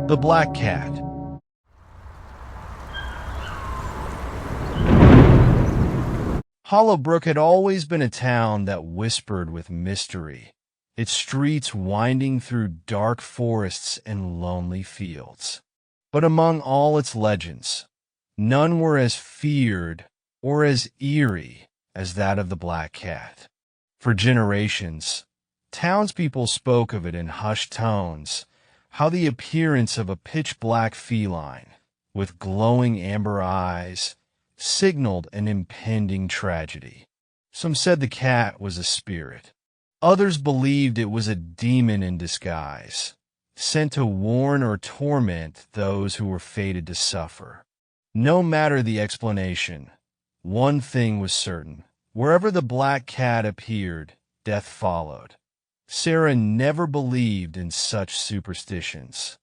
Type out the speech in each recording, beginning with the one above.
The Black Cat. Hollowbrook had always been a town that whispered with mystery, its streets winding through dark forests and lonely fields. But among all its legends, none were as feared or as eerie as that of the Black Cat. For generations, townspeople spoke of it in hushed tones, how the appearance of a pitch-black feline, with glowing amber eyes, signaled an impending tragedy. Some said the cat was a spirit. Others believed it was a demon in disguise, sent to warn or torment those who were fated to suffer. No matter the explanation, one thing was certain. Wherever the Black Cat appeared, death followed. Sarah never believed in such superstitions.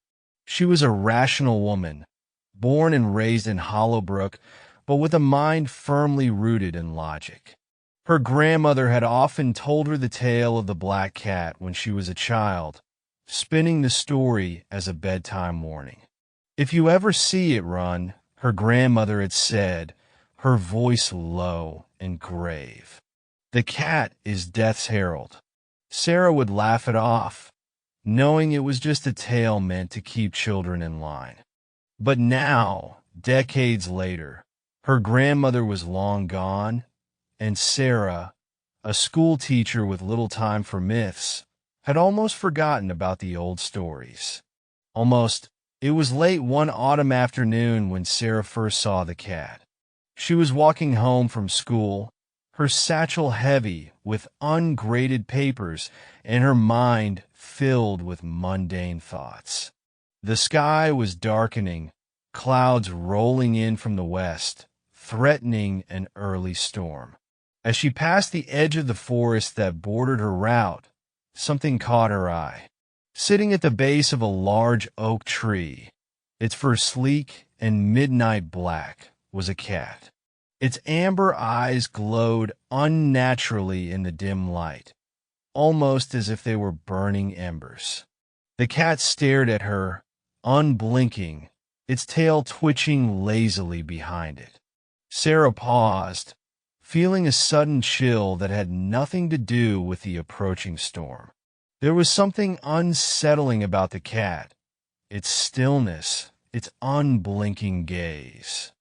She was a rational woman, born and raised in Hollowbrook, but with a mind firmly rooted in logic. Her grandmother had often told her the tale of the Black Cat when she was a child, spinning the story as a bedtime warning. "If you ever see it run," her grandmother had said, her voice low and grave, "the cat is death's herald." Sarah would laugh it off, knowing it was just a tale meant to keep children in line. But now, decades later, her grandmother was long gone, and Sarah, a school teacher with little time for myths, had almost forgotten about the old stories. Almost. It was late one autumn afternoon when Sarah first saw the cat. She was walking home from school, her satchel heavy with ungraded papers and her mind filled with mundane thoughts. The sky was darkening, clouds rolling in from the west, threatening an early storm. As she passed the edge of the forest that bordered her route, something caught her eye. Sitting at the base of a large oak tree, its fur sleek and midnight black, was a cat. Its amber eyes glowed unnaturally in the dim light, almost as if they were burning embers. The cat stared at her, unblinking, its tail twitching lazily behind it. Sarah paused, feeling a sudden chill that had nothing to do with the approaching storm. There was something unsettling about the cat, its stillness, its unblinking gaze.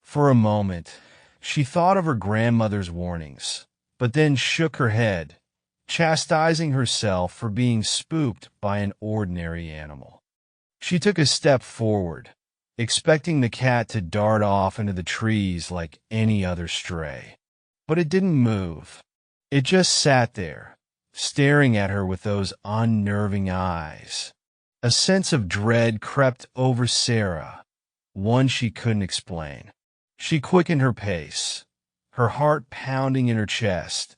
For a moment, she thought of her grandmother's warnings, but then shook her head, chastising herself for being spooked by an ordinary animal. She took a step forward, expecting the cat to dart off into the trees like any other stray. But it didn't move. It just sat there, staring at her with those unnerving eyes. A sense of dread crept over Sarah, one she couldn't explain. She quickened her pace, her heart pounding in her chest,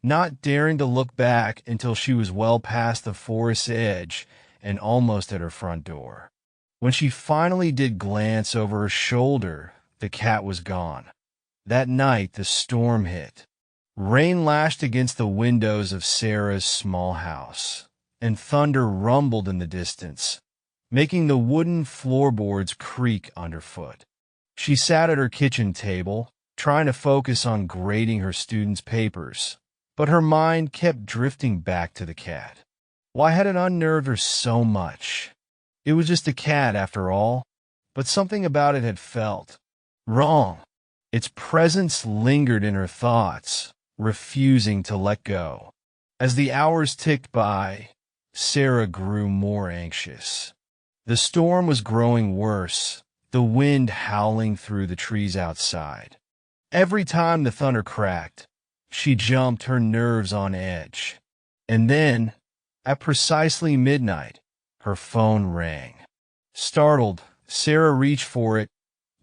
not daring to look back until she was well past the forest's edge and almost at her front door. When she finally did glance over her shoulder, the cat was gone. That night the storm hit. Rain lashed against the windows of Sarah's small house, and thunder rumbled in the distance, making the wooden floorboards creak underfoot. She sat at her kitchen table, trying to focus on grading her students' papers, but her mind kept drifting back to the cat. Why had it unnerved her so much? It was just a cat, after all, but something about it had felt wrong. Its presence lingered in her thoughts, refusing to let go. As the hours ticked by, Sarah grew more anxious. The storm was growing worse, the wind howling through the trees outside. Every time the thunder cracked, she jumped, her nerves on edge. And then, at precisely midnight, her phone rang. Startled, Sarah reached for it,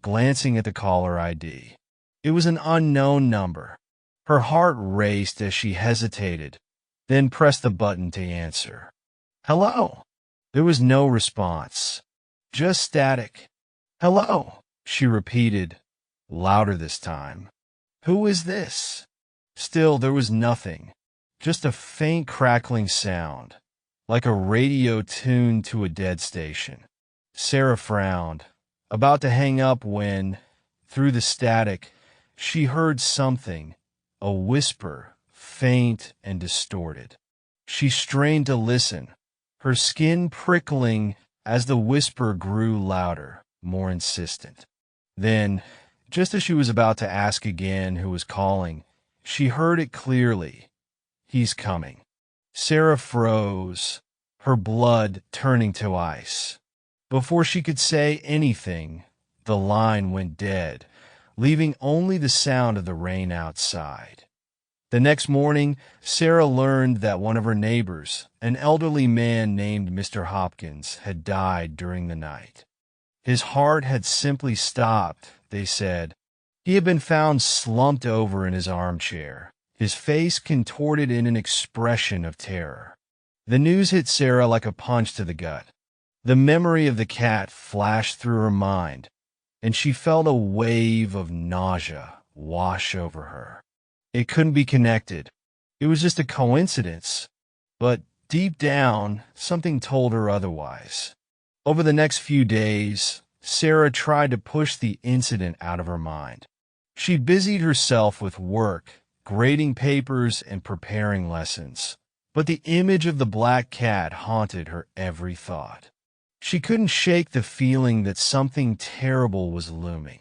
glancing at the caller ID. It was an unknown number. Her heart raced as she hesitated, then pressed the button to answer. "Hello?" There was no response, just static. "Hello," she repeated, louder this time. "Who is this?" Still, there was nothing, just a faint crackling sound, like a radio tuned to a dead station. Sarah frowned, about to hang up when, through the static, she heard something, a whisper, faint and distorted. She strained to listen, her skin prickling as the whisper grew louder, more insistent. Then, just as she was about to ask again who was calling, she heard it clearly. He's coming. Sarah froze, her blood turning to ice. Before she could say anything, the line went dead, leaving only the sound of the rain outside. The next morning, Sarah learned that one of her neighbors, an elderly man named Mr. Hopkins, had died during the night. His heart had simply stopped, they said. He had been found slumped over in his armchair, his face contorted in an expression of terror. The news hit Sarah like a punch to the gut. The memory of the cat flashed through her mind, and she felt a wave of nausea wash over her. It couldn't be connected. It was just a coincidence. But deep down, something told her otherwise. Over the next few days, Sarah tried to push the incident out of her mind. She busied herself with work, grading papers, and preparing lessons. But the image of the black cat haunted her every thought. She couldn't shake the feeling that something terrible was looming.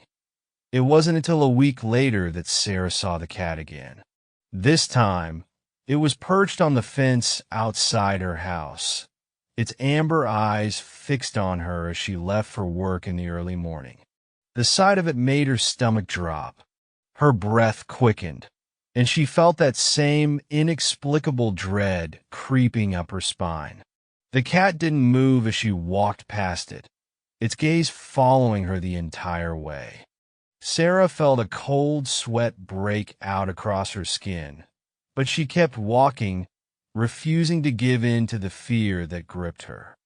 It wasn't until a week later that Sarah saw the cat again. This time, it was perched on the fence outside her house, its amber eyes fixed on her as she left for work in the early morning. The sight of it made her stomach drop. Her breath quickened, and she felt that same inexplicable dread creeping up her spine. The cat didn't move as she walked past it, its gaze following her the entire way. Sarah felt a cold sweat break out across her skin, but she kept walking, refusing to give in to the fear that gripped her.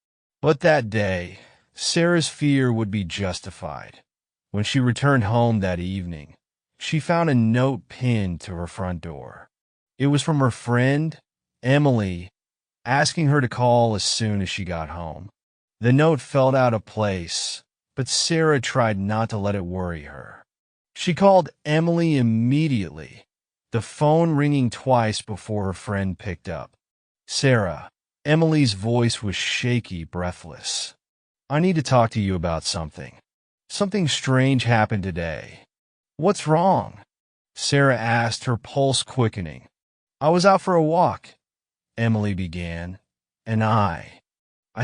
But that day, Sarah's fear would be justified. When she returned home that evening, she found a note pinned to her front door. It was from her friend, Emily, asking her to call as soon as she got home. The note felt out of place, but Sarah tried not to let it worry her. She called Emily immediately, the phone ringing twice before her friend picked up. Sarah, Emily's voice was shaky, breathless. I need to talk to you about something. Something strange happened today. What's wrong? Sarah asked, her pulse quickening. I was out for a walk, Emily began, and I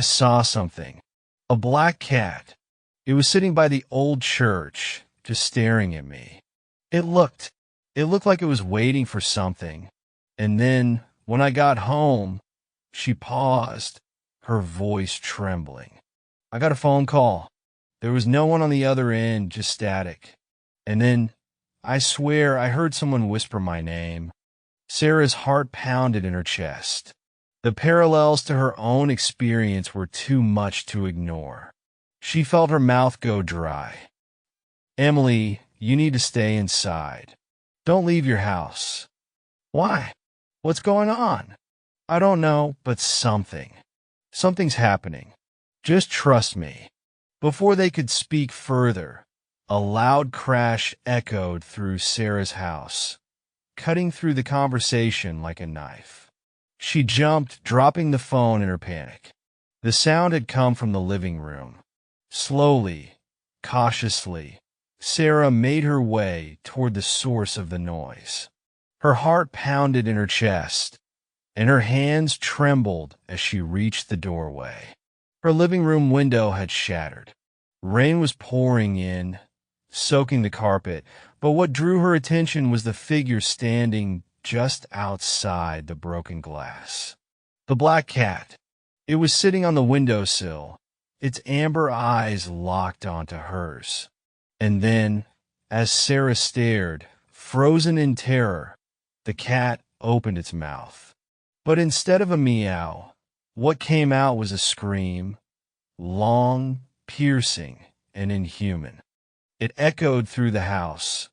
saw something. A black cat. It was sitting by the old church, just staring at me. It looked like it was waiting for something. And then, when I got home, she paused, her voice trembling. I got a phone call. There was no one on the other end, just static. And then, I swear, I heard someone whisper my name. Sarah's heart pounded in her chest. The parallels to her own experience were too much to ignore. She felt her mouth go dry. Emily, you need to stay inside. Don't leave your house. Why? What's going on? I don't know, but something's happening. Just trust me. Before they could speak further, a loud crash echoed through Sarah's house, cutting through the conversation like a knife. She jumped, dropping the phone in her panic. The sound had come from the living room. Slowly, cautiously, Sarah made her way toward the source of the noise. Her heart pounded in her chest, and her hands trembled as she reached the doorway. Her living room window had shattered. Rain was pouring in, soaking the carpet, but what drew her attention was the figure standing just outside the broken glass. The black cat. It was sitting on the windowsill, its amber eyes locked onto hers. And then, as Sarah stared, frozen in terror, the cat opened its mouth. But instead of a meow, what came out was a scream, long, piercing, and inhuman. It echoed through the house,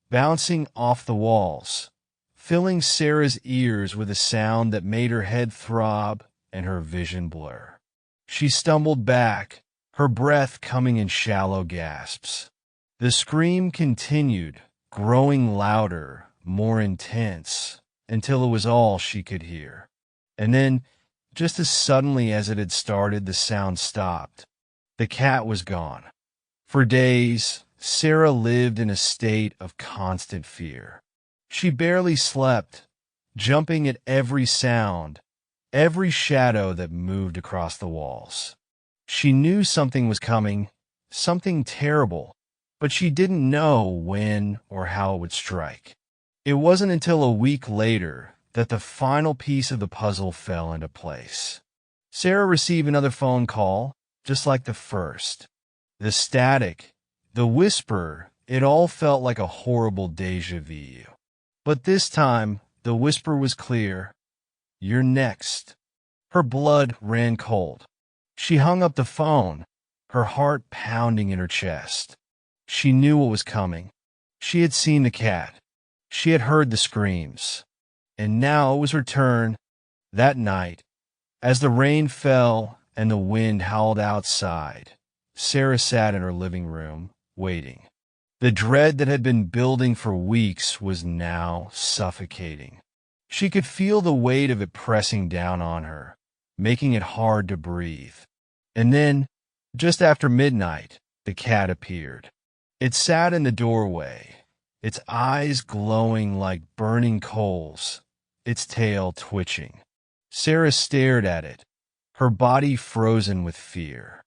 bouncing off the walls, filling Sarah's ears with a sound that made her head throb and her vision blur. She stumbled back, her breath coming in shallow gasps. The scream continued, growing louder, more intense, until it was all she could hear. And then, just as suddenly as it had started, the sound stopped. The cat was gone. For days, Sarah lived in a state of constant fear. She barely slept, jumping at every sound, every shadow that moved across the walls. She knew something was coming, something terrible, but she didn't know when or how it would strike. It wasn't until a week later that the final piece of the puzzle fell into place. Sarah received another phone call, just like the first. The static, the whisper, it all felt like a horrible déjà vu. But this time, the whisper was clear. "You're next." Her blood ran cold. She hung up the phone, her heart pounding in her chest. She knew what was coming. She had seen the cat. She had heard the screams. And now it was her turn. That night, as the rain fell and the wind howled outside, Sarah sat in her living room, waiting. The dread that had been building for weeks was now suffocating. She could feel the weight of it pressing down on her, making it hard to breathe. And then, just after midnight, the cat appeared. It sat in the doorway, its eyes glowing like burning coals, its tail twitching. Sarah stared at it, her body frozen with fear.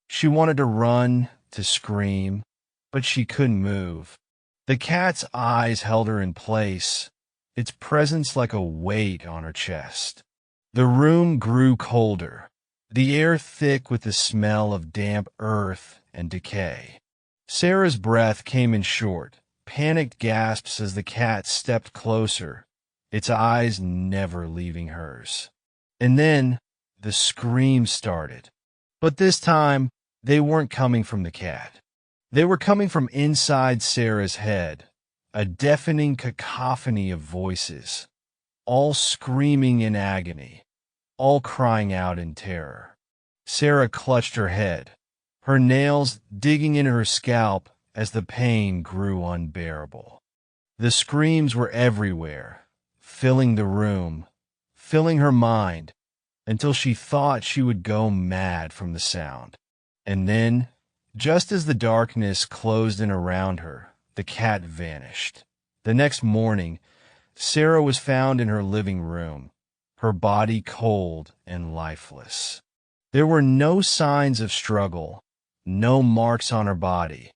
She wanted to run, to scream, but she couldn't move. The cat's eyes held her in place, its presence like a weight on her chest. The room grew colder, the air thick with the smell of damp earth and decay. Sarah's breath came in short, panicked gasps as the cat stepped closer, its eyes never leaving hers. And then the screams started. But this time, they weren't coming from the cat. They were coming from inside Sarah's head, a deafening cacophony of voices, all screaming in agony, all crying out in terror. Sarah clutched her head, her nails digging into her scalp as the pain grew unbearable. The screams were everywhere, filling the room, filling her mind, until she thought she would go mad from the sound. And then, just as the darkness closed in around her, the cat vanished. The next morning, Sarah was found in her living room, her body cold and lifeless. There were no signs of struggle, no marks on her body,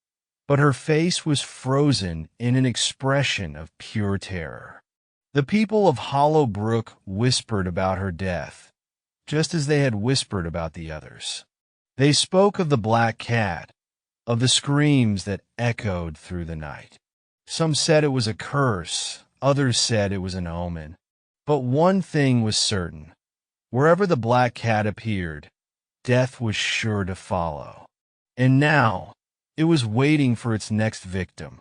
but her face was frozen in an expression of pure terror. The people of Hollow Brook whispered about her death, just as they had whispered about the others. They spoke of the black cat, of the screams that echoed through the night. Some said it was a curse, others said it was an omen. But one thing was certain. Wherever the black cat appeared, death was sure to follow. And now, it was waiting for its next victim.